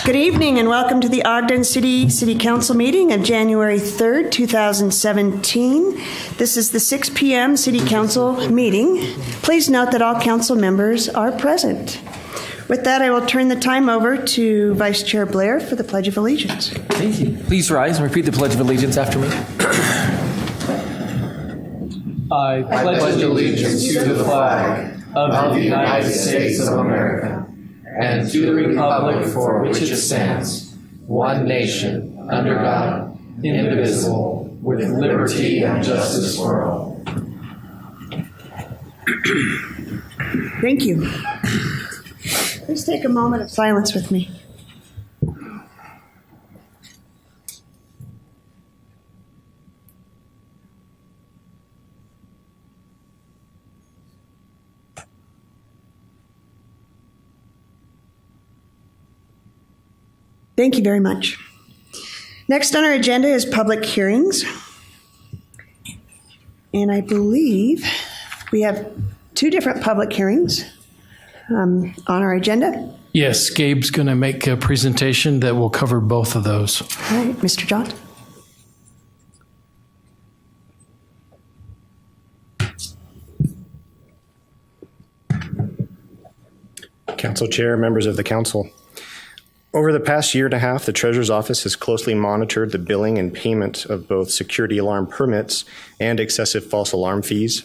Good evening and welcome to the Ogden City Council meeting of January 3rd, 2017. This is the 6 p.m. City Council meeting. Please note that all council members are present. With that, I will turn the time over to Vice Chair Blair for the Pledge of Allegiance. Thank you. Please rise and repeat the Pledge of Allegiance after me. I pledge allegiance to the flag of the United States of America and to the republic for which it stands, one nation, under God, indivisible, with liberty and justice for all. Thank you. Please take a moment of silence with me. Thank you very much. Next on our agenda is public hearings. And I believe we have two different public hearings on our agenda. Yes, Gabe's going to make a presentation that will cover both of those. All right, Mr. John. Council Chair, members of the council. Over the past year and a half, the Treasurer's Office has closely monitored the billing and payment of both security alarm permits and excessive false alarm fees.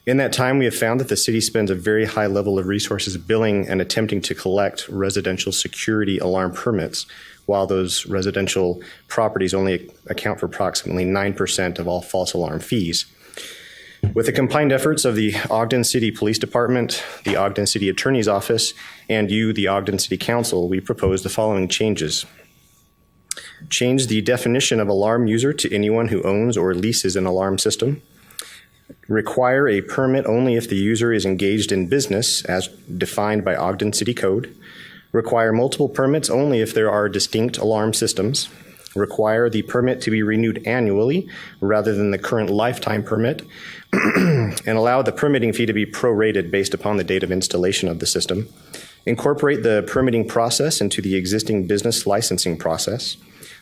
In that time, we have found that the city spends a very high level of resources billing and attempting to collect residential security alarm permits, while those residential properties only account for approximately 9% of all false alarm fees. With the combined efforts of the Ogden City Police Department, the Ogden City Attorney's Office, and you, the Ogden City Council, we propose the following changes. Change the definition of alarm user to anyone who owns or leases an alarm system. Require a permit only if the user is engaged in business as defined by Ogden City Code. Require multiple permits only if there are distinct alarm systems. Require the permit to be renewed annually rather than the current lifetime permit, and allow the permitting fee to be prorated based upon the date of installation of the system. Incorporate the permitting process into the existing business licensing process.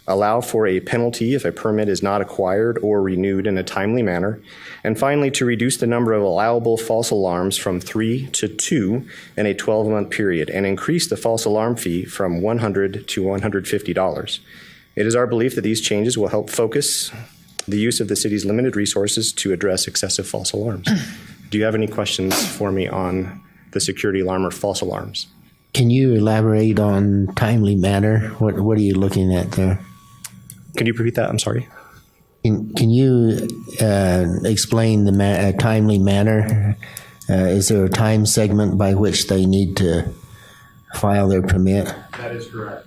Allow for a penalty if a permit is not acquired or renewed in a timely manner. And finally, to reduce the number of allowable false alarms from 3 to 2 in a 12-month period and increase the false alarm fee from $100 to $150. It is our belief that these changes will help focus the use of the city's limited resources to address excessive false alarms. Do you have any questions for me on the security alarm or false alarms? Can you elaborate on timely manner? What are you looking at there? Can you repeat that? I'm sorry. Can you explain the timely manner? Is there a time segment by which they need to file their permit? That is correct.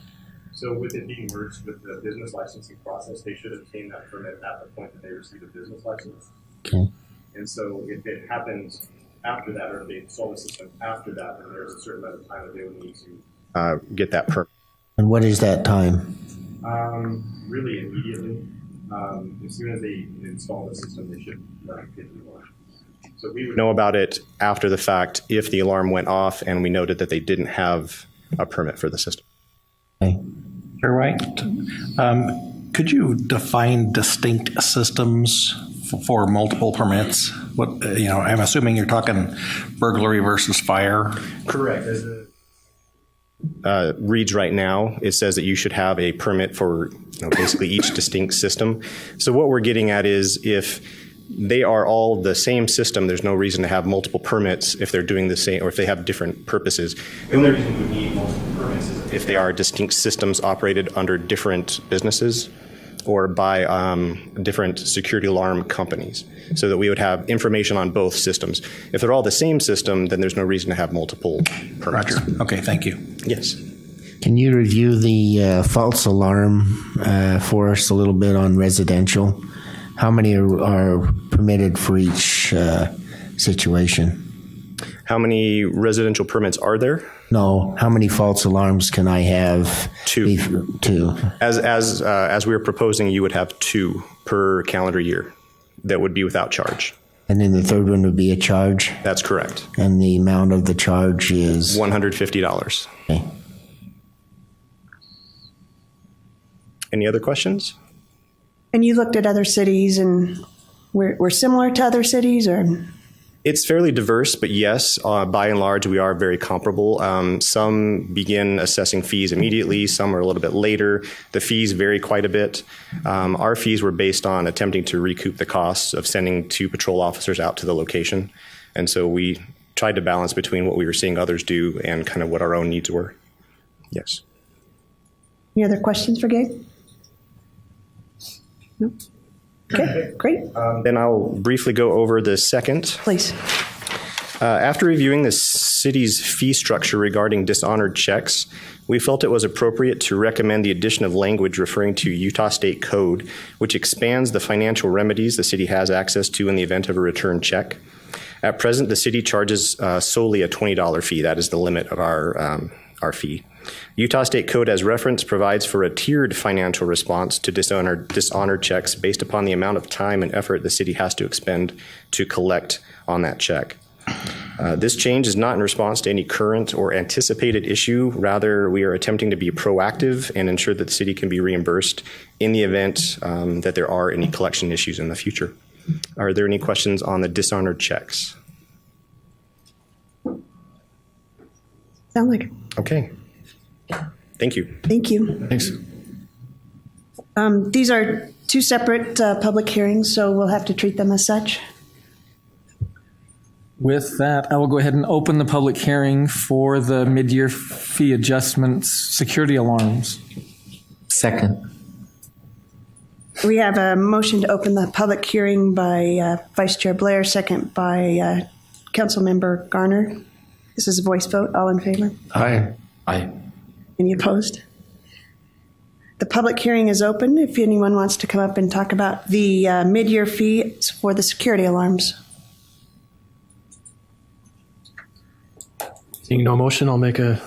So with it being merged with the business licensing process, they should obtain that permit at the point that they receive a business license. Okay. And so if it happens after that, or if they install the system after that, then there's a certain amount of time that they would need to get that permit. And what is that time? Really immediately. As soon as they install the system, they should get the alarm. So we would know about it after the fact if the alarm went off and we noted that they didn't have a permit for the system. Okay. Chair White, could you define distinct systems for multiple permits? What I'm assuming you're talking burglary versus fire. Correct. As it reads right now, it says that you should have a permit for basically each distinct system. So what we're getting at is if they are all the same system, there's no reason to have multiple permits if they're doing the same or if they have different purposes. The only reason we need multiple permits is if they are distinct systems operated under different businesses or by different security alarm companies, so that we would have information on both systems. If they're all the same system, then there's no reason to have multiple permits. Roger. Okay, thank you. Yes. Can you review the false alarm for us a little bit on residential? How many are permitted for each situation? How many residential permits are there? No. How many false alarms can I have? Two. Two. As we were proposing, you would have 2 per calendar year that would be without charge. And then the third one would be a charge? That's correct. And the amount of the charge is? $150. Okay. Any other questions? And you looked at other cities, and we're similar to other cities, or? It's fairly diverse, but yes, by and large, we are very comparable. Some begin assessing fees immediately, some are a little bit later. The fees vary quite a bit. Our fees were based on attempting to recoup the costs of sending 2 patrol officers out to the location. And so we tried to balance between what we were seeing others do and kind of what our own needs were. Yes. Any other questions for Gabe? No? Okay, great. Then I'll briefly go over the second. Please. After reviewing the city's fee structure regarding dishonored checks, we felt it was appropriate to recommend the addition of language referring to Utah State Code, which expands the financial remedies the city has access to in the event of a return check. At present, the city charges solely a $20 fee. That is the limit of our fee. Utah State Code, as reference, provides for a tiered financial response to dishonored checks based upon the amount of time and effort the city has to expend to collect on that check. This change is not in response to any current or anticipated issue. Rather, we are attempting to be proactive and ensure that the city can be reimbursed in the event that there are any collection issues in the future. Are there any questions on the dishonored checks? Sound like it. Okay. Thank you. Thank you. Thanks. These are 2 separate public hearings, so we'll have to treat them as such. With that, I will go ahead and open the public hearing for the mid-year fee adjustments security alarms. Second. We have a motion to open the public hearing by Vice Chair Blair, second by Councilmember Garner. This is a voice vote. All in favor? Aye. Aye. Any opposed? The public hearing is open if anyone wants to come up and talk about the mid-year fees for the security alarms. Seeing no motion, I'll make a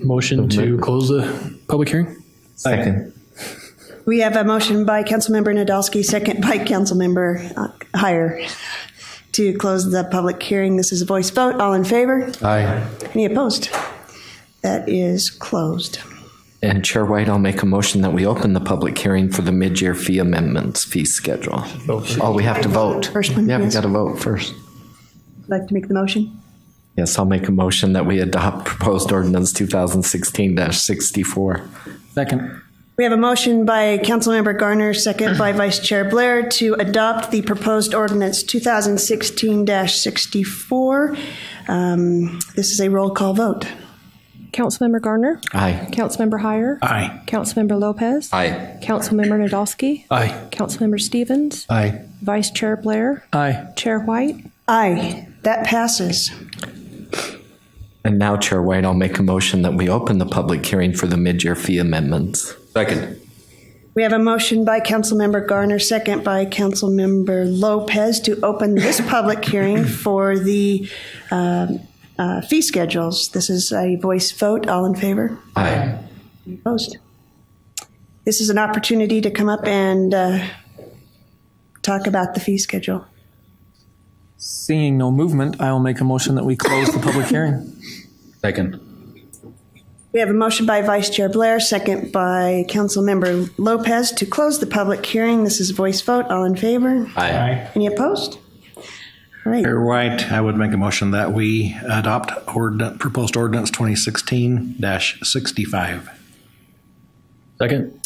motion to close the public hearing. Second. We have a motion by Councilmember Nadolski, second by Councilmember Heyer to close the public hearing. This is a voice vote. All in favor? Aye. Any opposed? That is closed. And Chair White, I'll make a motion that we open the public hearing for the mid-year fee amendments fee schedule. Oh, we have to vote. First one, Yeah, we yes. got to vote first. Would like to make the motion? Yes, I'll make a motion that we adopt proposed ordinance 2016-64. Second. We have a motion by Councilmember Garner, second by Vice Chair Blair to adopt the proposed ordinance 2016-64. This is a roll call vote. Councilmember Garner. Aye. Councilmember Heyer. Aye. Councilmember Lopez. Aye. Councilmember Nadolski. Aye. Councilmember Stevens. Aye. Vice Chair Blair. Aye. Chair White. Aye, that passes. And now, Chair White, I'll make a motion that we open the public hearing for the mid-year fee amendments. Second. We have a motion by Councilmember Garner, second by Councilmember Lopez to open this public hearing for the fee schedules. This is a voice vote. All in favor? Aye. Any opposed? This is an opportunity to come up and talk about the fee schedule. Seeing no movement, I will make a motion that we close the public hearing. Second. We have a motion by Vice Chair Blair, second by Councilmember Lopez to close the public hearing. This is a voice vote. All in favor? Aye. Any opposed? All right. Chair White, I would make a motion that we adopt proposed ordinance 2016-65. Second.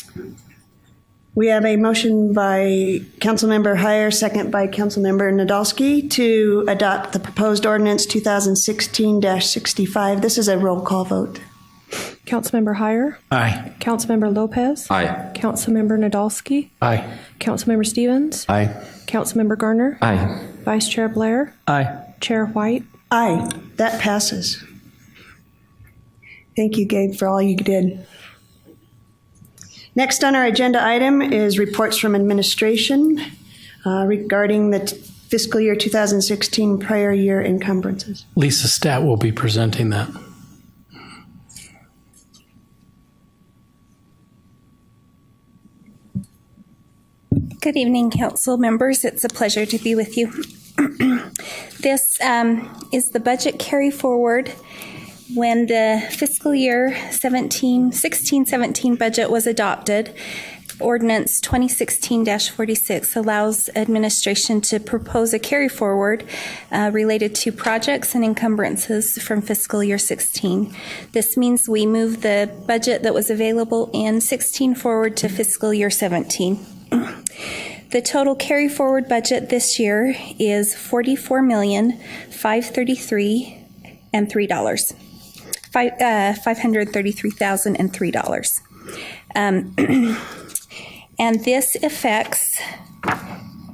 We have a motion by Councilmember Heyer, second by Councilmember Nadolski to adopt the proposed ordinance 2016-65. This is a roll call vote. Councilmember Heyer. Aye. Councilmember Lopez. Aye. Councilmember Nadolski. Aye. Councilmember Stevens. Aye. Councilmember Garner. Aye. Vice Chair Blair. Aye. Chair White. Aye, that passes. Thank you, Gabe, for all you did. Next on our agenda item is reports from administration regarding the fiscal year 2016 prior year encumbrances. Lisa Stat will be presenting that. Good evening, council members. It's a pleasure to be with you. This is the budget carry forward. When the fiscal year 16-17 budget was adopted, Ordinance 2016-46 allows administration to propose a carry forward related to projects and encumbrances from fiscal year 16. This means we move the budget that was available in 16 forward to fiscal year 17. The total carry forward budget this year is $44,533,003. $533,003. And this affects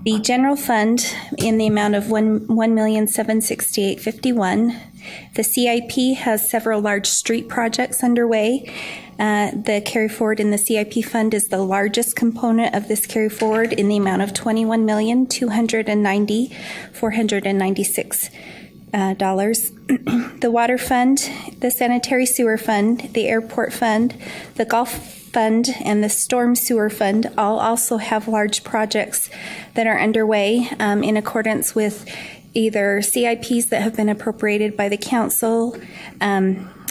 the general fund in the amount of $1,768,051. The CIP has several large street projects underway. The carry forward in the CIP fund is the largest component of this carry forward in the amount of $21,290,496. The water fund, the sanitary sewer fund, the airport fund, the golf fund, and the storm sewer fund all also have large projects that are underway in accordance with either CIPs that have been appropriated by the council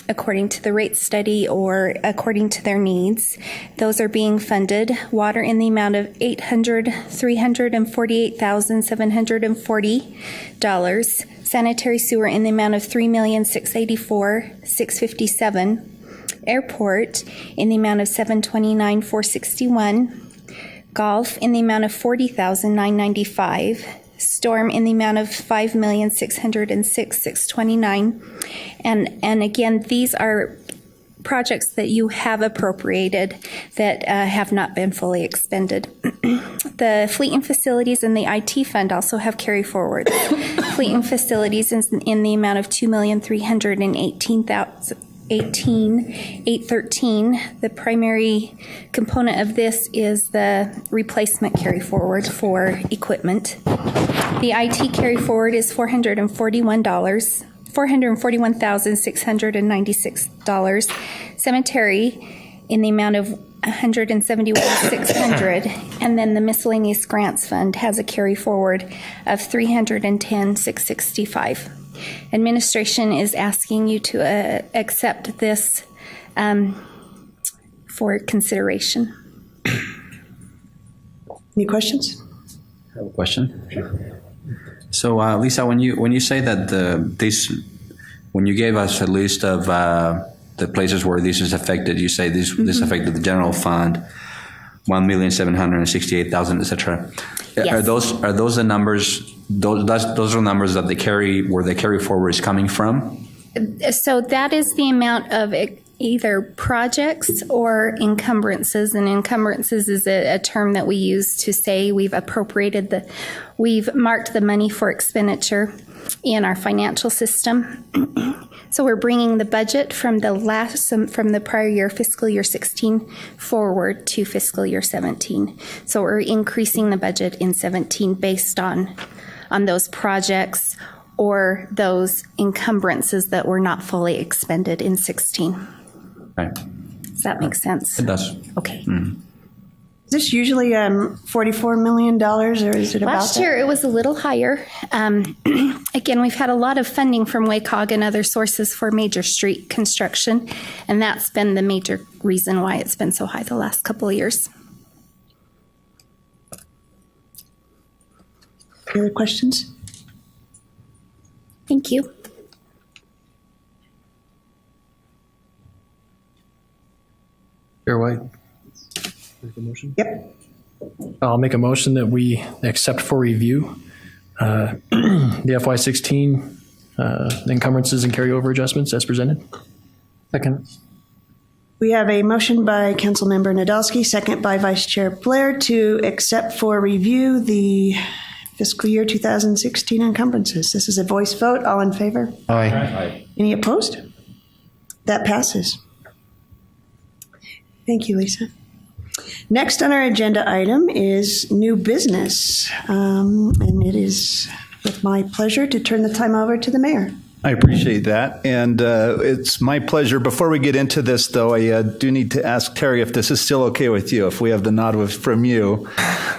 according to the rate study or according to their needs. Those are being funded. Water in the amount of $348,740. Sanitary sewer in the amount of $3,684,657. Airport in the amount of $729,461. Golf in the amount of $40,995. Storm in the amount of $5,606,629. And again, these are projects that you have appropriated that have not been fully expended. The fleet and facilities and the IT fund also have carry forward. Fleet and facilities is in the amount of $2,318,813. The primary component of this is the replacement carry forward for equipment. The IT carry forward is $441,696. Cemetery in the amount of $171,600, and then the miscellaneous grants fund has a carry forward of $310,665. Administration is asking you to accept this for consideration. Any questions? I have a question. So, Lisa, when you say that when you gave us a list of the places where this is affected, you say this affected the general fund, 1,768,000, etc. Yes. Are those the numbers? Those are numbers that where the carry forward is coming from? So that is the amount of either projects or encumbrances, and encumbrances is a term that we use to say we've marked the money for expenditure in our financial system. So we're bringing the budget from the prior year, fiscal year 16, forward to fiscal year 17. So we're increasing the budget in 17 based on those projects or those encumbrances that were not fully expended in 16. Right. Does that make sense? It does. Okay. Mm. Is this usually $44 million, or is it about Last year it was a little higher. Again, we've had a lot of funding from WACOG and other sources for major street construction, and that's been the major reason why it's been so high the last couple of years. Any other questions? Thank you. Chair White. Make a motion? Yep. I'll make a motion that we accept for review the FY16 encumbrances and carryover adjustments as presented. Second. We have a motion by Councilmember Nadolski, second by Vice Chair Blair, to accept for review the fiscal year 2016 encumbrances. This is a voice vote. All in favor? Aye. Any opposed? That passes. Thank you, Lisa. Next on our agenda item is new business, and it is with my pleasure to turn the time over to the mayor. I appreciate that, and it's my pleasure. Before we get into this, though, I do need to ask Terry if this is still okay with you, if we have the nod from you.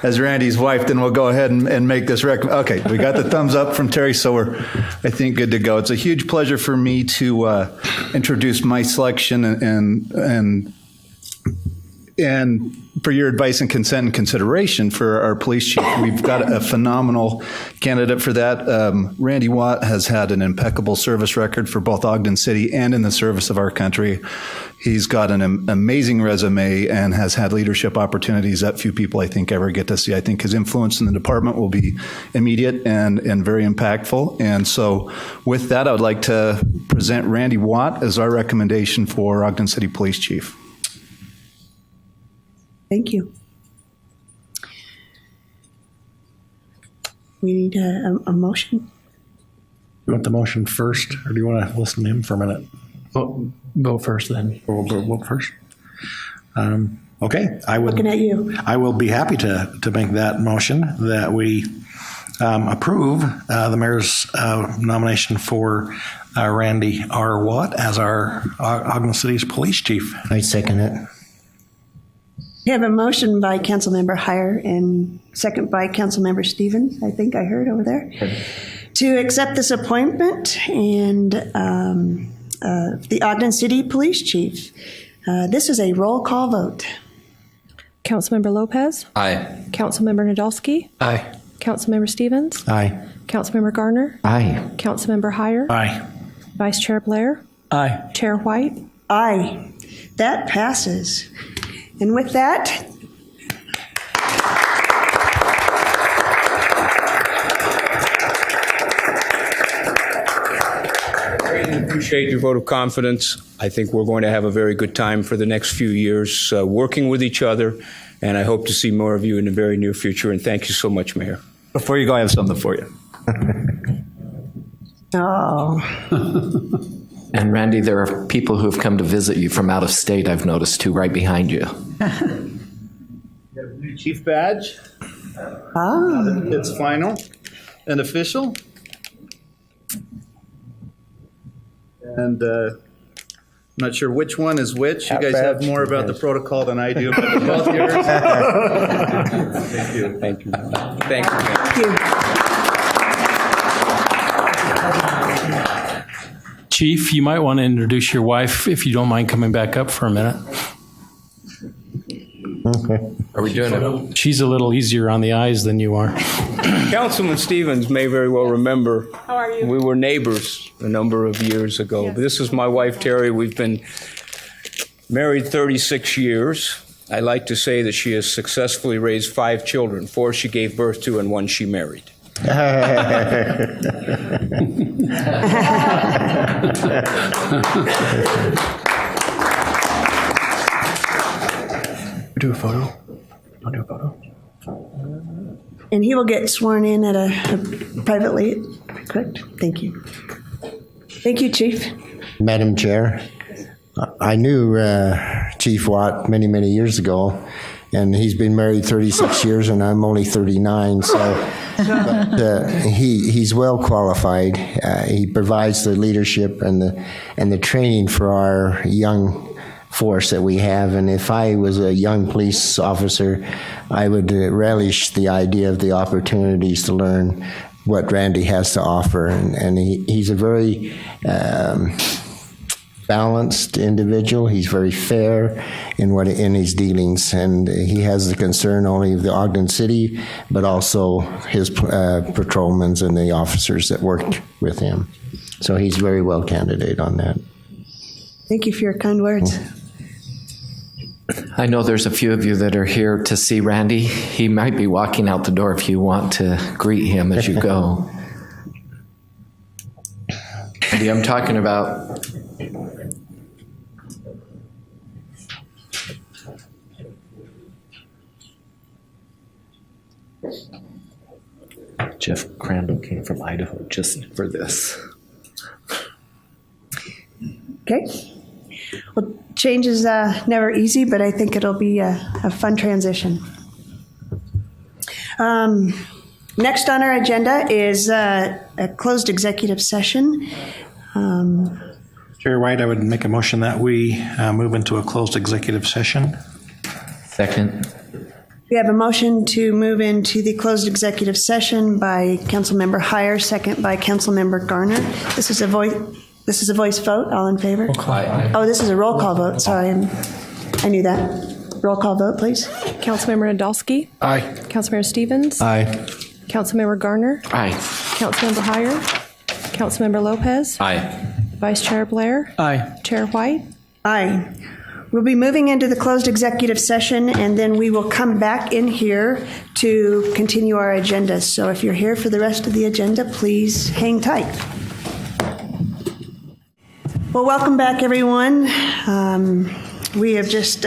As Randy's wife, then we'll go ahead and make this okay, we got the thumbs up from Terry, so we're, I think, good to go. It's a huge pleasure for me to introduce my selection and and for your advice and consent and consideration for our police chief. We've got a phenomenal candidate for that. Randy Watt has had an impeccable service record for both Ogden City and in the service of our country. He's got an amazing resume and has had leadership opportunities that few people, I think, ever get to see. I think his influence in the department will be immediate and very impactful. And so with that, I would like to present Randy Watt as our recommendation for Ogden City Police Chief. Thank you. We need a motion. You want the motion first, or do you want to listen to him for a minute? Vote first, then. We'll vote first. Okay, Looking at you. I will be happy to make that motion that we approve the mayor's nomination for Randy R. Watt as our Ogden City's police chief. I second it. We have a motion by Councilmember Heyer and second by Councilmember Stevens, I think I heard over there, to accept this appointment and the Ogden City Police Chief. This is a roll call vote. Councilmember Lopez. Aye. Councilmember Nadolski. Aye. Councilmember Stevens. Aye. Councilmember Garner. Aye. Councilmember Heyer. Aye. Vice Chair Blair. Aye. Chair White. Aye. That passes. And with that, I appreciate your vote of confidence. I think we're going to have a very good time for the next few years working with each other, and I hope to see more of you in the very near future. And thank you so much, Mayor. Before you go, I have something for you. oh, And Randy, there are people who have come to visit you from out of state, I've noticed too, right behind you. Chief badge. It's final and official. And I'm not sure which one is which. You guys have more about the protocol than I do, but they're both yours. Thank you. Thank you. Thank you. thank you. Chief, you might want to introduce your wife if you don't mind coming back up for a minute. Okay. Are we doing it? She's a little easier on the eyes than you are. Councilman Stevens may very well remember. How are you? We were neighbors a number of years ago. Yes. This is my wife, Terry. We've been married 36 years. I like to say that she has successfully raised 5 children, 4 she gave birth to and 1 she married. Do a photo. I'll do a photo. And he will get sworn in at a privately. Correct. Thank you. Thank you, Chief. Madam Chair, I knew Chief Watt many, many years ago, and he's been married 36 years, and I'm only 39, so but, he's well qualified. He provides the leadership and the training for our young force that we have, and if I was a young police officer, I would relish the idea of the opportunities to learn what Randy has to offer, and he's a very balanced individual. He's very fair in his dealings, and he has the concern only of the Ogden City, but also his patrolmen and the officers that worked with him. So he's very well candidate on that. Thank you for your kind words. I know there's a few of you that are here to see Randy. He might be walking out the door if you want to greet him as you go. Randy, I'm talking about Jeff Crandall came from Idaho just for this. Okay. Well, change is never easy, but I think it'll be a fun transition. Next on our agenda is a closed executive session. Chair White, I would make a motion that we move into a closed executive session. Second. We have a motion to move into the closed executive session by Councilmember Heyer, second by Councilmember Garner. This is a voice vote. All in favor? Aye. Oh, this is a roll call vote. Sorry, I knew that. Roll call vote, please. Councilmember Nadolski? Aye. Councilmember Stevens? Aye. Councilmember Garner? Aye. Councilmember Heyer? Councilmember Lopez? Aye. Vice Chair Blair? Aye. Chair White? Aye. We'll be moving into the closed executive session, and then we will come back in here to continue our agenda. So if you're here for the rest of the agenda, please hang tight. Well, welcome back, everyone. We have just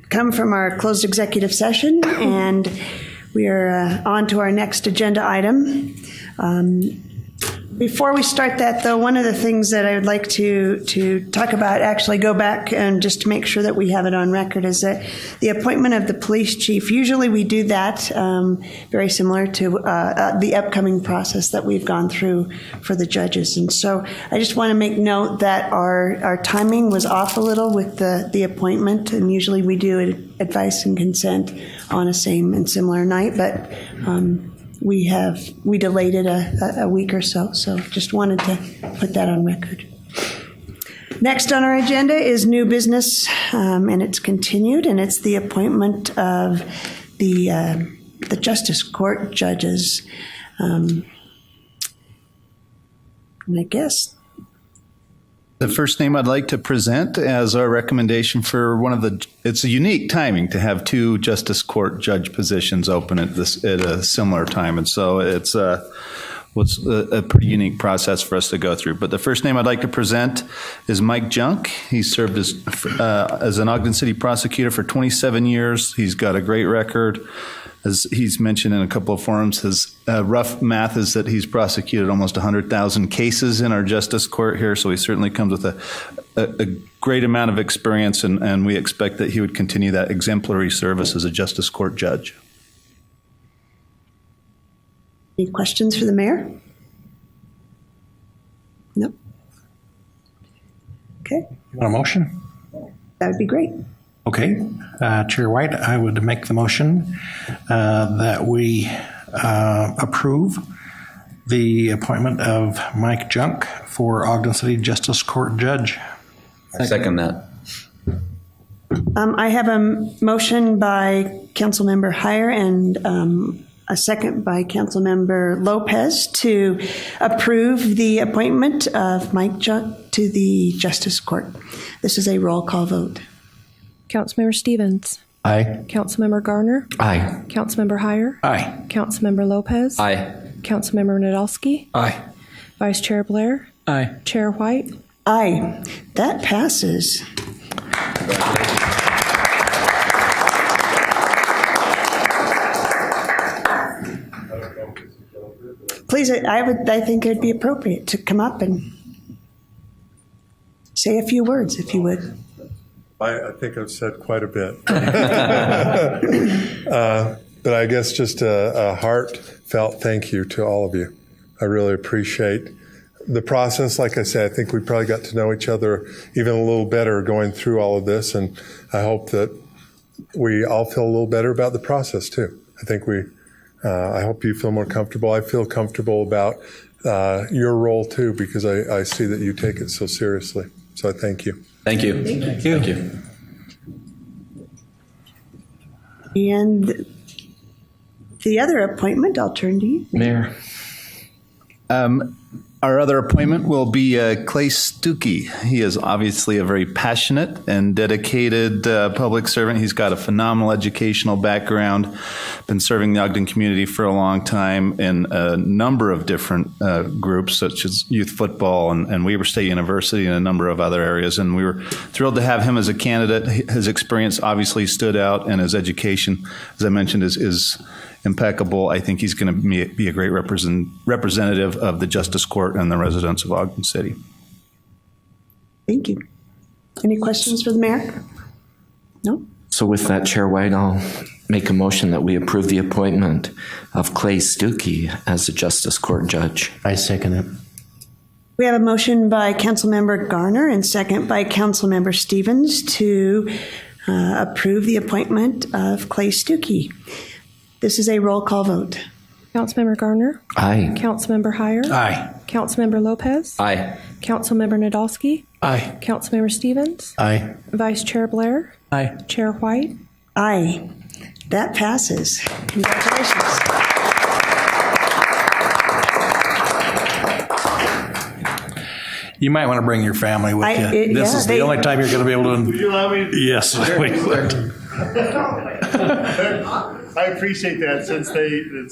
come from our closed executive session, and we are on to our next agenda item. Before we start that, though, one of the things that I would like to talk about, actually go back and just to make sure that we have it on record, is that the appointment of the police chief. Usually we do that very similar to the upcoming process that we've gone through for the judges. And so I just want to make note that our timing was off a little with the appointment, and usually we do advice and consent on a same and similar night, but we delayed it a week or so just wanted to put that on record. Next on our agenda is new business, and it's continued, and it's the appointment of the Justice Court judges. And I guess The first name I'd like to present as our recommendation for it's a unique timing to have two Justice Court judge positions open at a similar time. And so it's a pretty unique process for us to go through. But the first name I'd like to present is Mike Junk. He served as an Ogden City prosecutor for 27 years. He's got a great record. As he's mentioned in a couple of forums, his rough math is that he's prosecuted almost 100,000 cases in our justice court here, so he certainly comes with a great amount of experience, and we expect that he would continue that exemplary service as a justice court judge. any questions for the mayor? No? Okay, You want a motion? that would be great. Okay. Chair White, I would make the motion that we approve the appointment of Mike Junk for Ogden City Justice Court Judge. I second that. I have a motion by Councilmember Heyer and a second by Councilmember Lopez to approve the appointment of Mike Junk to the Justice Court. This is a roll call vote. Councilmember Stevens? Aye. Councilmember Garner? Aye. Councilmember Heyer? Aye. Councilmember Lopez? Aye. Councilmember Nadolski? Aye. Vice Chair Blair? Aye. Chair White? Aye. That passes. Please, I think it'd be appropriate to come up and say a few words, if you would. I think I've said quite a bit. But I guess just a heartfelt thank you to all of you. I really appreciate the process. Like I said, I think we probably got to know each other even a little better going through all of this, and I hope that we all feel a little better about the process too. I hope you feel more comfortable. I feel comfortable about your role too, because I see that you take it so seriously. So I thank you. Thank you. Thank you. Thank you. And the other appointment, I'll turn to you. Mayor. Our other appointment will be Clay Stuckey. He is obviously a very passionate and dedicated public servant. He's got a phenomenal educational background, been serving the Ogden community for a long time in a number of different groups, such as youth football and Weber State University and a number of other areas. And we were thrilled to have him as a candidate. His experience obviously stood out, and his education, as I mentioned, is impeccable. I think he's going to be a great representative of the Justice Court and the residents of Ogden City. Thank you. Any questions for the mayor? No? So with that, Chair White, I'll make a motion that we approve the appointment of Clay Stuckey as a Justice Court judge. I second it. We have a motion by Councilmember Garner and second by Councilmember Stevens to approve the appointment of Clay Stuckey. This is a roll call vote. Councilmember Garner? Aye. Councilmember Heyer? Aye. Councilmember Lopez? Aye. Councilmember Nadolski? Aye. Councilmember Stevens, Aye. Vice Chair Blair, Aye. Chair White. Aye. That passes. Congratulations. You might want to bring your family with you. This is the only time you're going to be able to. Would you allow me? Yes, we would. I appreciate that since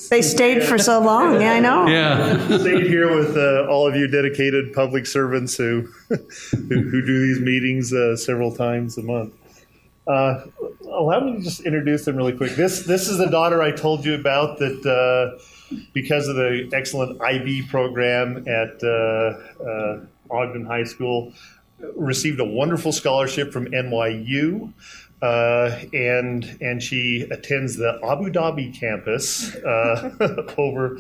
They stayed for so long. Yeah, I know. Yeah. stayed here with all of you dedicated public servants who do these meetings several times a month. Allow me to just introduce them really quick. This is the daughter I told you about that because of the excellent IB program at Ogden High School, received a wonderful scholarship from NYU. And she attends the Abu Dhabi campus over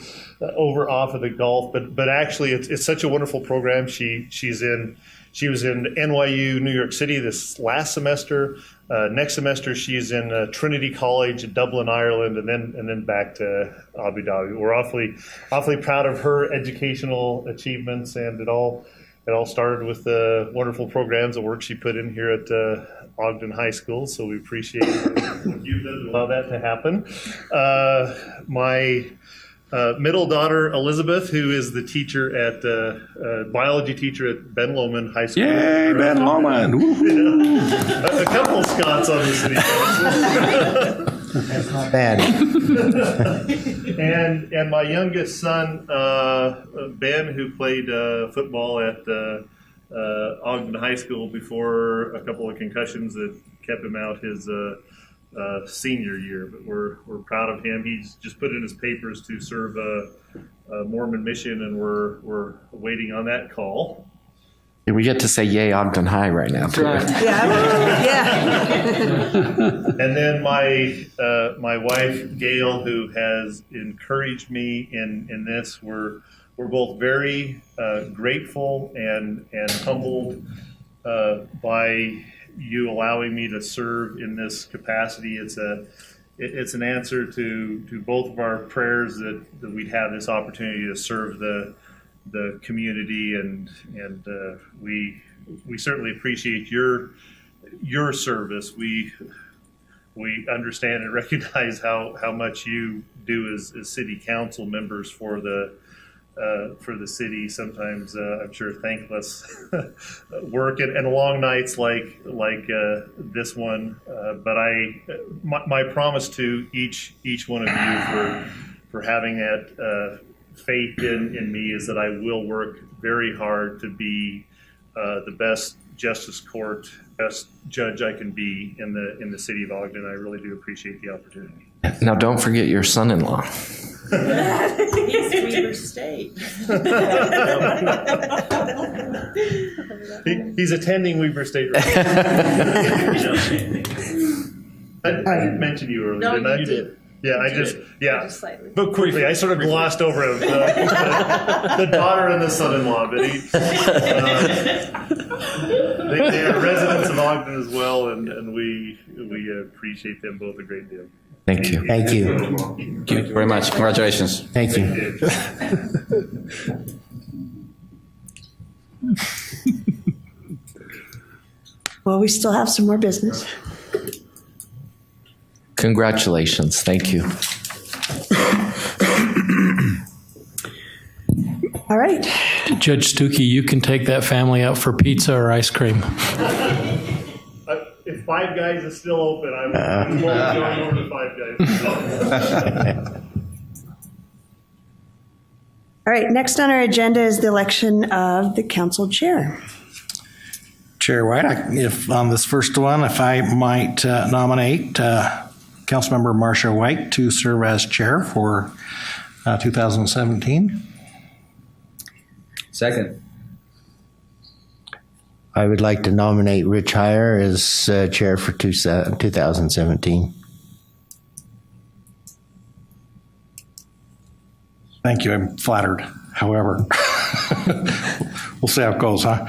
off of the Gulf. But actually, it's such a wonderful program. She was in NYU New York City this last semester. Next semester, she's in Trinity College in Dublin, Ireland, and then back to Abu Dhabi. We're awfully proud of her educational achievements, and it all started with the wonderful programs and work she put in here at Ogden High School, so we appreciate you to allow that to happen. My middle daughter, Elizabeth, who is the teacher at biology teacher at Ben Lomond High School. Yay, Ben Lomond! A couple Scots on the city council. That's not bad. and my youngest son, Ben, who played football at Ogden High School before a couple of concussions that kept him out his senior year. But we're proud of him. He's just put in his papers to serve a Mormon mission, and we're waiting on that call. We get to say yay Ogden High right now. Yeah. And then my wife Gail, who has encouraged me in this, we're both very grateful and humbled by you allowing me to serve in this capacity. It's an answer to both of our prayers that we'd have this opportunity to serve the community, and we certainly appreciate your service. We understand and recognize how much you do as city council members for the city. Sometimes I'm sure thankless work and long nights like this one. But my promise to each one of you for having that faith in me is that I will work very hard to be the best justice court, best judge I can be in the city of Ogden. I really do appreciate the opportunity. Now, don't forget your son-in-law. He's Weber State. He's attending Weber State right now. I didn't mention you earlier, didn't I? You did. Yeah, Just slightly. But quickly, I sort of glossed over him. The daughter and the son-in-law, but they are residents of Ogden as well, and we appreciate them both a great deal. Thank you. Thank you. Thank you very much. Congratulations. Thank you. Well, we still have some more business. Congratulations. Thank you. All right. Judge Stuckey, you can take that family out for pizza or ice cream. If Five Guys is still open, I'm going over to Five Guys. All right. Next on our agenda is the election of the council chair. Chair White, if on this first one, if I might nominate Councilmember Marcia White to serve as chair for 2017. Second. I would like to nominate Rich Heyer as chair for 2017. Thank you. I'm flattered. However, we'll see how it goes, huh?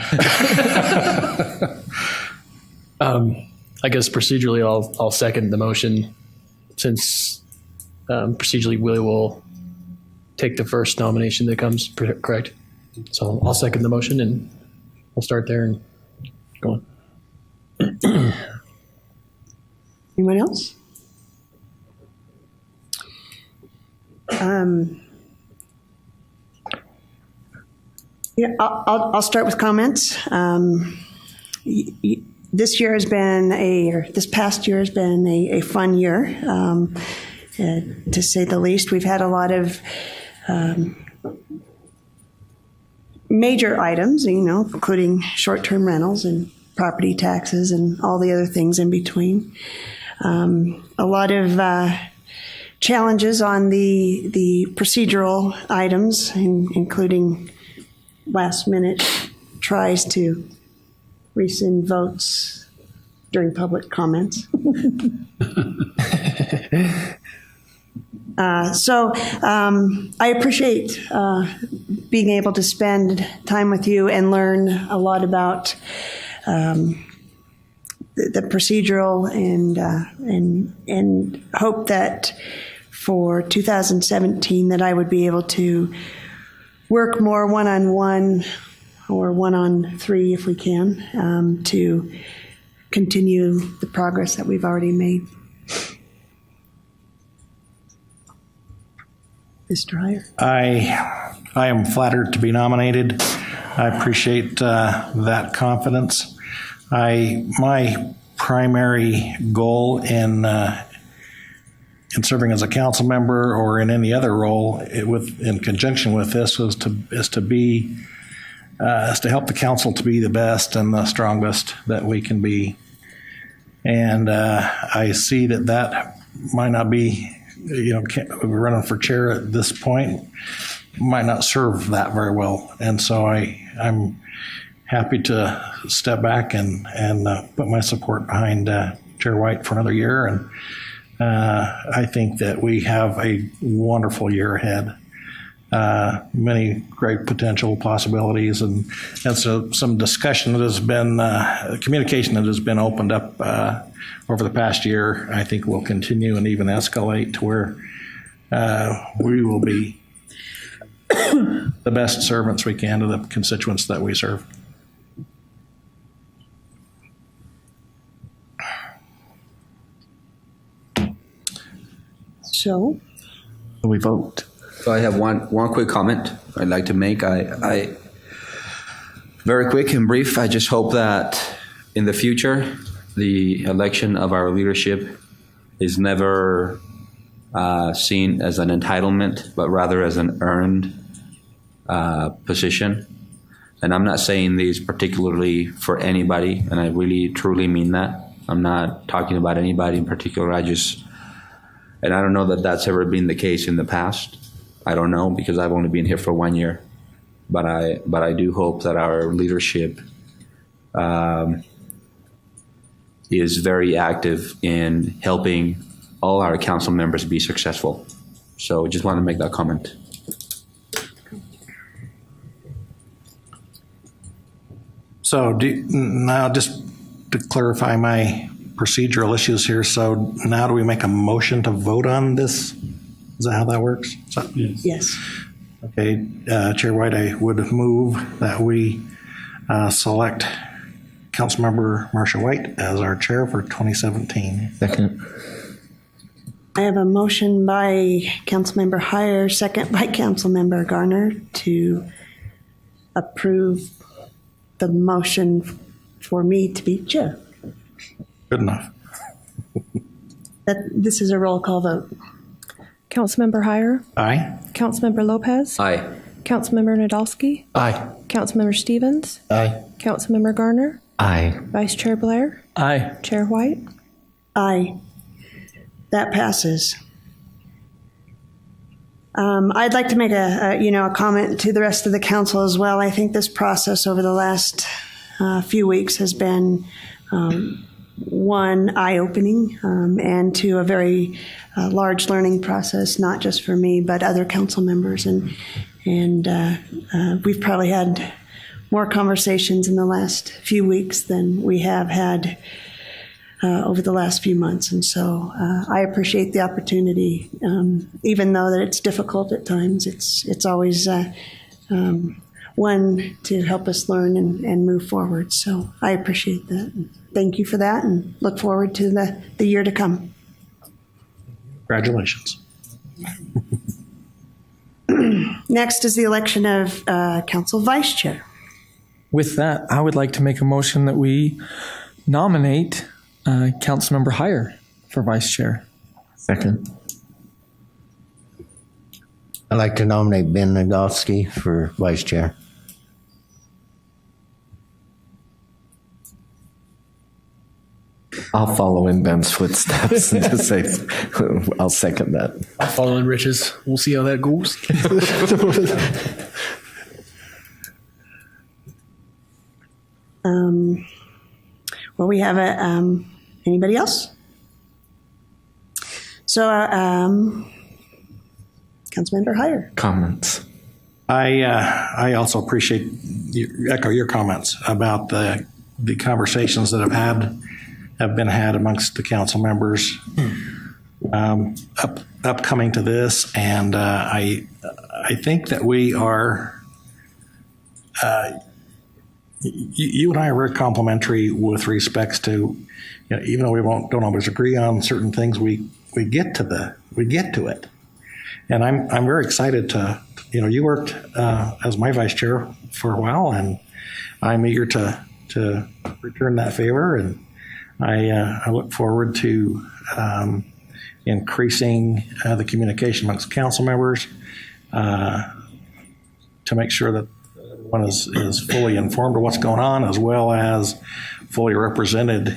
I guess procedurally, I'll second the motion, since procedurally we will take the first nomination that comes, correct? So I'll second the motion, and we'll start there. And going. Anyone else? Yeah, I'll start with comments. This year has been this past year has been a fun year, to say the least. We've had a lot of major items, including short-term rentals and property taxes and all the other things in between. A lot of challenges on the procedural items, including last-minute tries to rescind votes during public comments. So I appreciate being able to spend time with you and learn a lot about the procedural and hope that for 2017 that I would be able to work more one-on-one or one-on-three if we can to continue the progress that we've already made. Mr. Heyer. I am flattered to be nominated. I appreciate that confidence. My primary goal in serving as a council member or in any other role in conjunction with this is to help the council to be the best and the strongest that we can be. And I see that might not be, running for chair at this point might not serve that very well. And so I'm happy to step back and put my support behind Chair White for another year. And I think that we have a wonderful year ahead. Many great potential possibilities, and so some discussion that has been, communication that has been opened up over the past year, I think will continue and even escalate to where we will be the best servants we can to the constituents that we serve. So we vote. So I have one quick comment I'd like to make. I very quick and brief. I just hope that in the future, the election of our leadership is never seen as an entitlement, but rather as an earned position. And I'm not saying these particularly for anybody, and I really truly mean that. I'm not talking about anybody in particular. And I don't know that that's ever been the case in the past. I don't know, because I've only been here for 1 year. But I do hope that our leadership is very active in helping all our council members be successful. So just want to make that comment. So now just to clarify my procedural issues here, so now do we make a motion to vote on this? Is that how that works? Yes. Okay, Chair White, I would move that we select Councilmember Marcia White as our chair for 2017. Second. I have a motion by Councilmember Heyer, second by Councilmember Garner to approve the motion for me to be chair. Good enough. This is a roll call vote. Councilmember Heyer. Aye. Councilmember Lopez. Aye. Councilmember Nadolski. Aye. Councilmember Stevens. Aye. Councilmember Garner. Aye. Vice Chair Blair. Aye. Chair White. Aye. That passes. I'd like to make a comment to the rest of the council as well. I think this process over the last few weeks has been one, eye-opening, and two, a very large learning process, not just for me, but other council members. And we've probably had more conversations in the last few weeks than we have had over the last few months. And so I appreciate the opportunity, even though that it's difficult at times. It's always one to help us learn and move forward. So I appreciate that. Thank you for that, and look forward to the year to come. Congratulations. Next is the election of council vice chair. With that, I would like to make a motion that we nominate Councilmember Heyer for vice chair. Second. I'd like to nominate Ben Nadolski for vice chair. I'll follow in Ben's footsteps and just say, I'll second that. I'll follow in Rich's. We'll see how that goes. Well, we have anybody else? So, Councilmember Heyer. Comments. I also appreciate echo your comments about the conversations that have been had amongst the council members upcoming to this, and I think that we are. You and I are very complimentary with respects to, even though we don't always agree on certain things, we get to it, and I'm very excited to. You worked as my vice chair for a while, and I'm eager to return that favor, and I look forward to increasing the communication amongst council members to make sure that one is fully informed of what's going on, as well as fully represented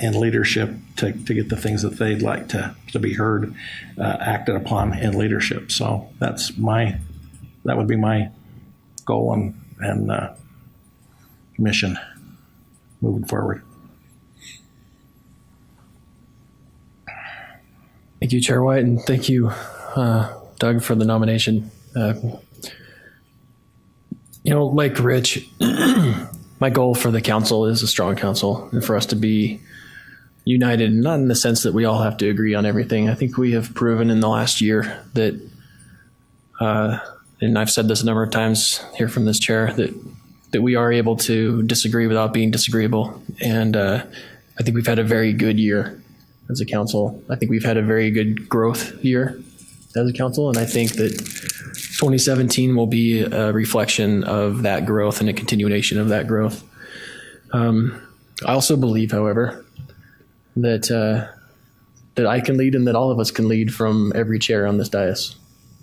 in leadership to get the things that they'd like to be heard, acted upon in leadership. So that would be my goal and mission moving forward. Thank you, Chair White, and thank you, Doug, for the nomination. Like Rich, my goal for the council is a strong council, and for us to be united, not in the sense that we all have to agree on everything. I think we have proven in the last year that, and I've said this a number of times here from this chair, that we are able to disagree without being disagreeable. And I think we've had a very good year as a council. I think we've had a very good growth year as a council, and I think that 2017 will be a reflection of that growth and a continuation of that growth. I also believe, however, that I can lead and that all of us can lead from every chair on this dais.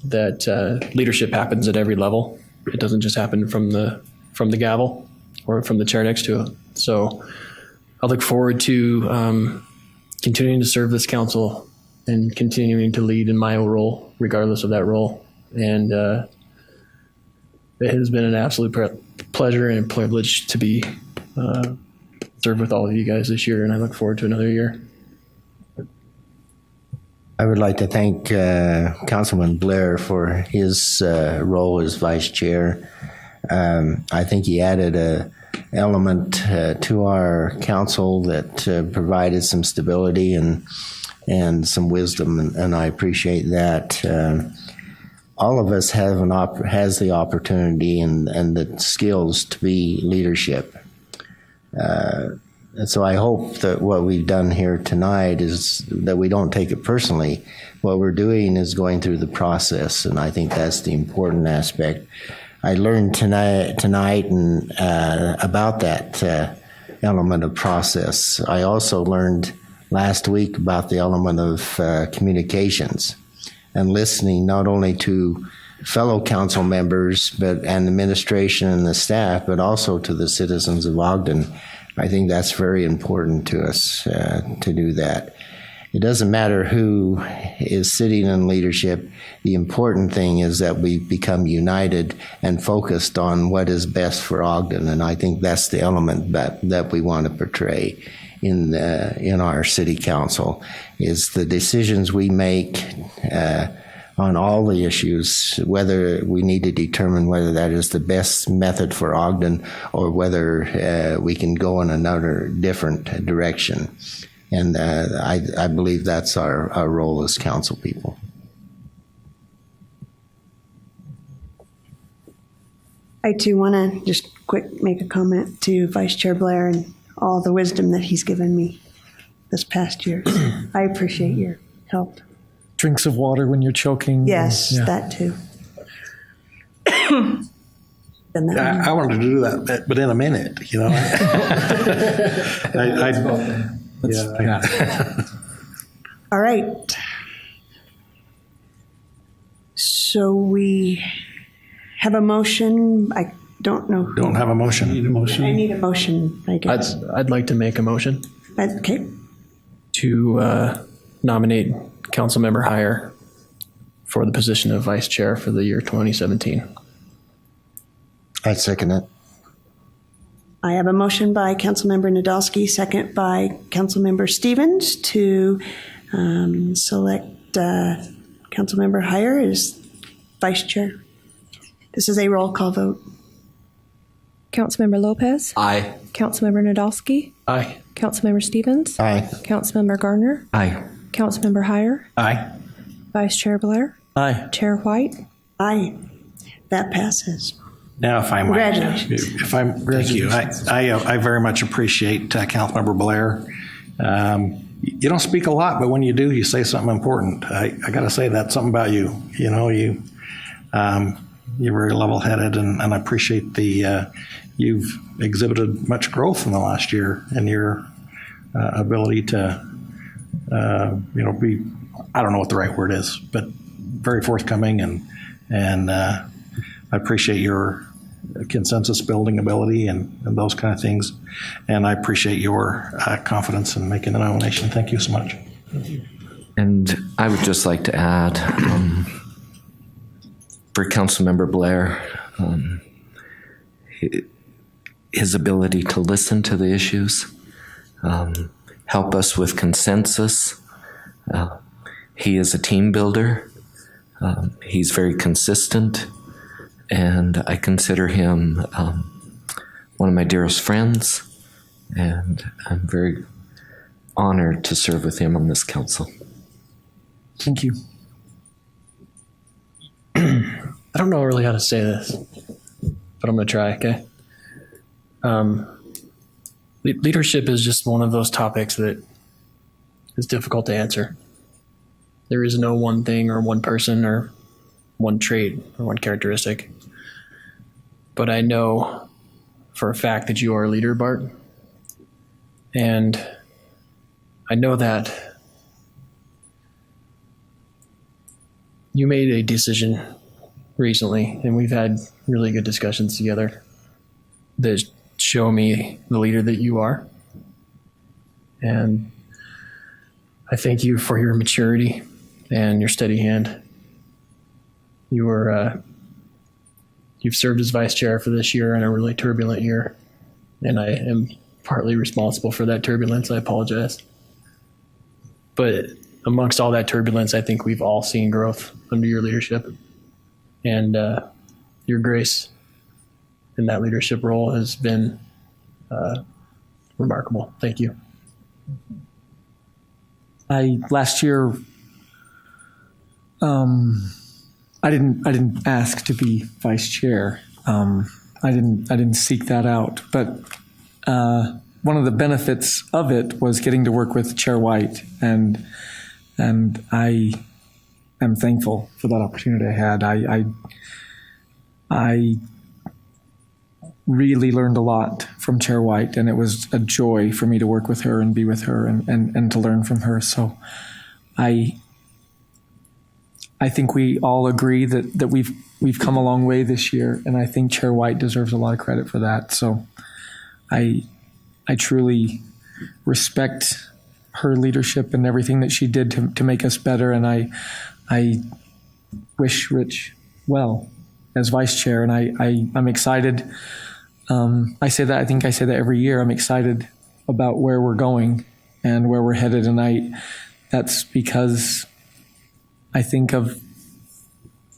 That leadership happens at every level. It doesn't just happen from the gavel or from the chair next to it. So I look forward to continuing to serve this council and continuing to lead in my role, regardless of that role. And it has been an absolute pleasure and privilege to be served with all of you guys this year, and I look forward to another year. I would like to thank Councilman Blair for his role as vice chair. I think he added an element to our council that provided some stability and some wisdom, and I appreciate that. All of us has the opportunity and the skills to be leadership. And so I hope that what we've done here tonight is that we don't take it personally. What we're doing is going through the process, and I think that's the important aspect. I learned tonight and about that element of process. I also learned last week about the element of communications and listening not only to fellow council members and administration and the staff, but also to the citizens of Ogden. I think that's very important to us to do that. It doesn't matter who is sitting in leadership. The important thing is that we become united and focused on what is best for Ogden, and I think that's the element that we want to portray in our city council, is the decisions we make on all the issues, whether we need to determine whether that is the best method for Ogden or whether we can go in another different direction. And I believe that's our role as council people. I too want to just quick make a comment to Vice Chair Blair and all the wisdom that he's given me this past year. I appreciate your help. Drinks of water when you're choking. Yes, Yeah. that too. I wanted to do that, but in a minute, you know. All right. So we have a motion. I don't know. Don't have a motion. Need a motion. I need a motion, I guess. I'd like to make a motion Okay. to nominate Councilmember Heyer for the position of Vice Chair for the year 2017. I'd second it. I have a motion by Councilmember Nadolski, second by Councilmember Stevens to select Councilmember Heyer as Vice Chair. This is a roll call vote. Councilmember Lopez. Aye. Councilmember Nadolski. Aye. Councilmember Stevens. Aye. Councilmember Garner. Aye. Councilmember Heyer. Aye. Vice Chair Blair. Aye. Chair White. Aye. That passes. Now, if I might, Congratulations. thank you. I very much appreciate Councilmember Blair. You don't speak a lot, but when you do, you say something important. I got to say that's something about you. You know, you're very level-headed, and I appreciate you've exhibited much growth in the last year in your ability to, be, I don't know what the right word is, but very forthcoming, and I appreciate your consensus building ability and those kind of things. And I appreciate your confidence in making the nomination. Thank you so much. And I would just like to add, for Councilmember Blair, his ability to listen to the issues, help us with consensus. He is a team builder. He's very consistent, and I consider him one of my dearest friends, and I'm very honored to serve with him on this council. Thank you. I don't know really how to say this, but I'm going to try, okay? Leadership is just one of those topics that is difficult to answer. There is no one thing or one person or one trait or one characteristic. But I know for a fact that you are a leader, Bart. And I know that you made a decision recently, and we've had really good discussions together that show me the leader that you are. And I thank you for your maturity and your steady hand. You've served as vice chair for this year in a really turbulent year, and I am partly responsible for that turbulence. I apologize. But amongst all that turbulence, I think we've all seen growth under your leadership, and your grace in that leadership role has been remarkable. Thank you. Last year, I didn't ask to be vice chair. I didn't seek that out. But one of the benefits of it was getting to work with Chair White, and I am thankful for that opportunity I had. I really learned a lot from Chair White, and it was a joy for me to work with her and be with her and to learn from her. So I think we all agree that we've come a long way this year, and I think Chair White deserves a lot of credit for that. So I truly respect her leadership and everything that she did to make us better, and I wish Rich well as vice chair, and I'm excited. I say that every year. I'm excited about where we're going and where we're headed, and that's because I think of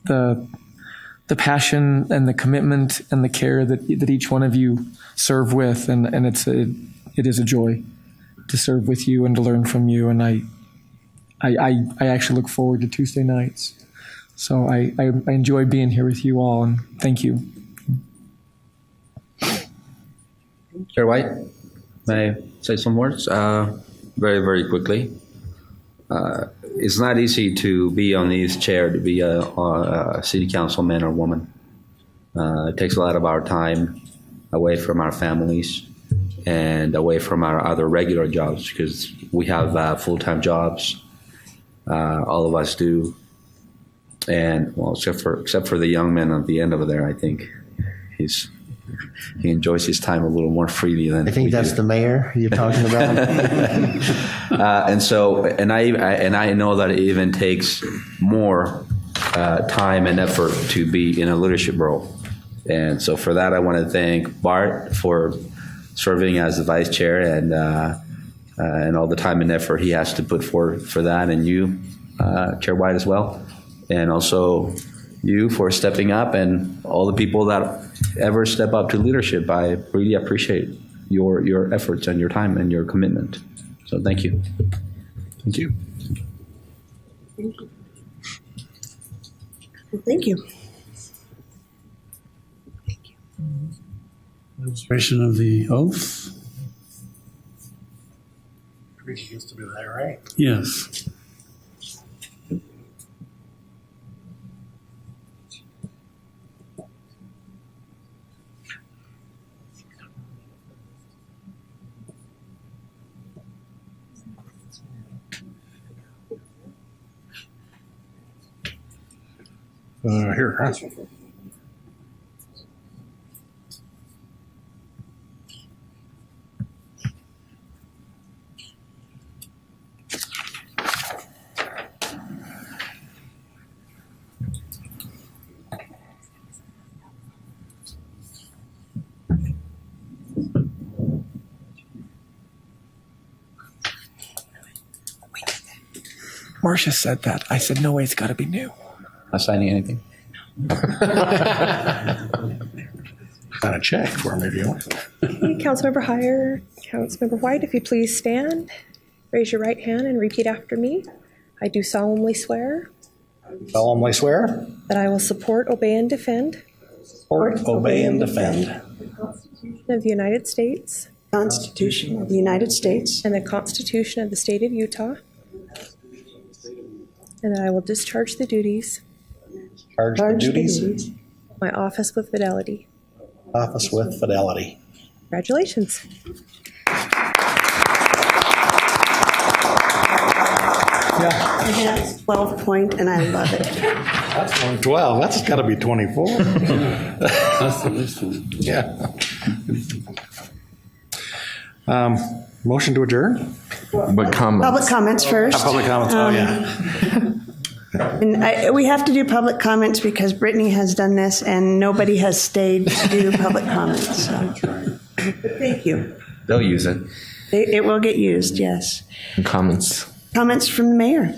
the passion and the commitment and the care that each one of you serve with, and it is a joy to serve with you and to learn from you, and I actually look forward to Tuesday nights. So I enjoy being here with you all, and thank you. Chair White, may I say some words? Very, very quickly. It's not easy to be on this chair, to be a city council man or woman. It takes a lot of our time away from our families and away from our other regular jobs, because we have full-time jobs. All of us do. And, well, except for the young man at the end over there, I think he enjoys his time a little more freely than I think that's the mayor you're talking about. And I know that it even takes more time and effort to be in a leadership role. And so for that, I want to thank Bart for serving as the vice chair and all the time and effort he has to put forward for that, and you, Chair White, as well, and also you for stepping up, and all the people that ever step up to leadership. I really appreciate your efforts and your time and your commitment. So thank you. Thank you. Thank you. Thank you. Administration of the oath. Teresa used to do that, right? Yes. Here, huh? Marcia said that. I said, no way, it's got to be new. Not signing anything. Got a check for me if you want. Councilmember Heyer, Councilmember White, if you please stand, raise your right hand and repeat after me. I do solemnly swear Solemnly swear. that I will support, obey, and defend Obey, and defend. the Constitution of the United States Constitution of the United States and the Constitution of the State of Utah, and that I will discharge the duties Charge the duties of my office with fidelity. office with fidelity. Congratulations. That's 12 point, and I love it. That's only 12. That's got to be 24. That's the least one. Yeah. Motion to adjourn? What comments? Public comments first. Public comments. Oh, yeah. And we have to do public comments because Brittany has done this and nobody has stayed to do public comments. So. But thank you. They'll use it. It will get used, yes. And comments? Comments from the mayor.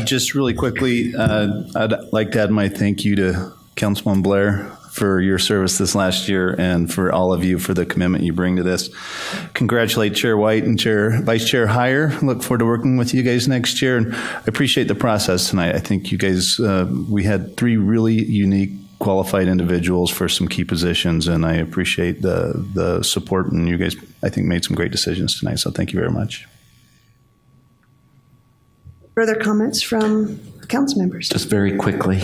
Just really quickly, I'd like to add my thank you to Councilman Blair for your service this last year and for all of you for the commitment you bring to this. Congratulate Chair White and Vice Chair Heyer. Look forward to working with you guys next year. And I appreciate the process tonight. I think you guys, we had 3 really unique qualified individuals for some key positions, and I appreciate the support, and you guys, I think, made some great decisions tonight. So thank you very much. Further comments from council members? Just very quickly,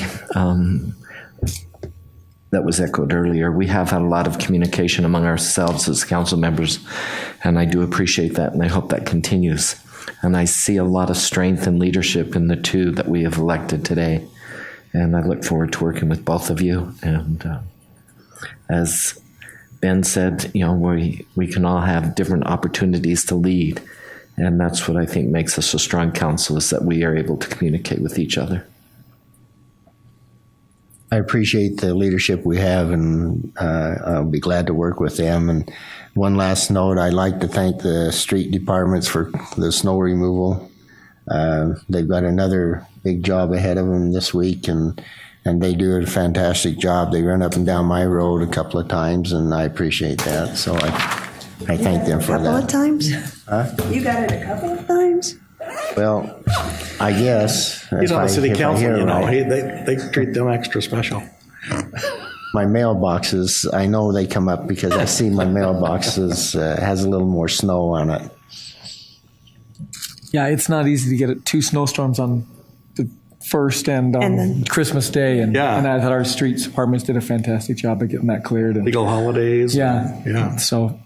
that was echoed earlier. We have had a lot of communication among ourselves as council members, and I do appreciate that, and I hope that continues. And I see a lot of strength and leadership in the 2 that we have elected today, and I look forward to working with both of you. And as Ben said, you know, we can all have different opportunities to lead, and that's what I think makes us a strong council, is that we are able to communicate with each other. I appreciate the leadership we have, and I'll be glad to work with them. And one last note, I'd like to thank the street departments for the snow removal. They've got another big job ahead of them this week, and they do a fantastic job. They run up and down my road a couple of times, and I appreciate that. So I thank them for that. A couple of times? Huh? You got it a couple of times? Well, I guess. He's on the city council, you know. Right. They treat them extra special. my mailboxes, I know they come up because I see my mailboxes has a little more snow on it. Yeah, it's not easy to get 2 snowstorms on the first and on Christmas Day. And I thought our streets departments did a fantastic job of getting that cleared. And, legal holidays. Yeah. So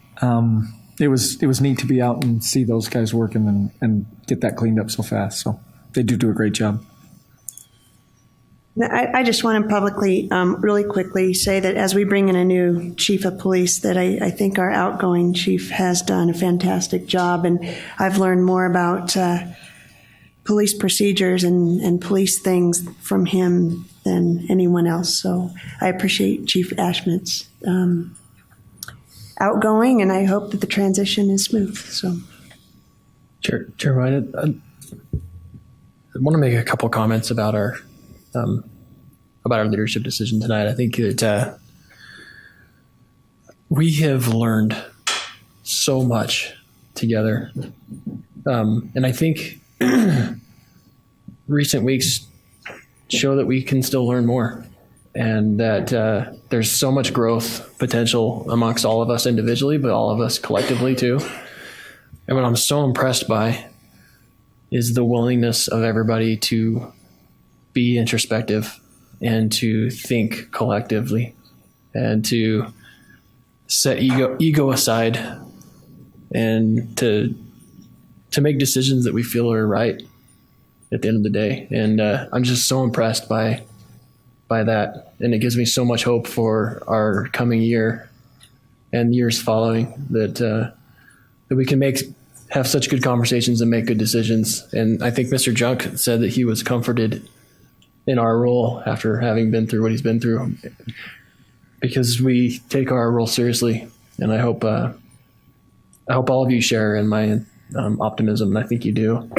it was neat to be out and see those guys working and get that cleaned up so fast. So they do a great job. I just want to publicly, really quickly say that as we bring in a new chief of police, that I think our outgoing chief has done a fantastic job, and I've learned more about police procedures and police things from him than anyone else. So I appreciate Chief Ashman's outgoing, and I hope that the transition is smooth. So, Chair Ryan, I want to make a couple comments about our leadership decision tonight. I think that we have learned so much together, and I think recent weeks show that we can still learn more, and that there's so much growth potential amongst all of us individually, but all of us collectively too. And what I'm so impressed by is the willingness of everybody to be introspective and to think collectively and to set ego aside and to make decisions that we feel are right at the end of the day. And I'm just so impressed by that. And it gives me so much hope for our coming year and years following that we can have such good conversations and make good decisions. And I think Mr. Junk said that he was comforted in our role after having been through what he's been through, because we take our role seriously. And I hope all of you share in my optimism, and I think you do.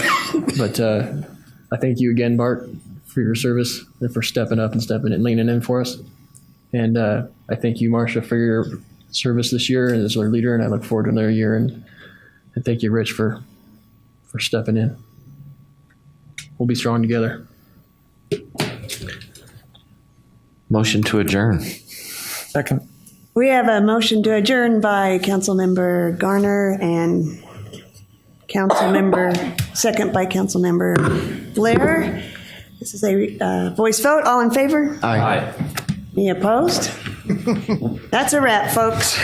But I thank you again, Bart, for your service and for stepping up and leaning in for us. And I thank you, Marcia, for your service this year and as our leader, and I look forward to another year. And thank you, Rich, for stepping in. We'll be strong together. Motion to adjourn. Second. we have a motion to adjourn by Councilmember Garner and second by Councilmember Blair. This is a voice vote. All in favor? Aye. Any opposed? That's a wrap, folks.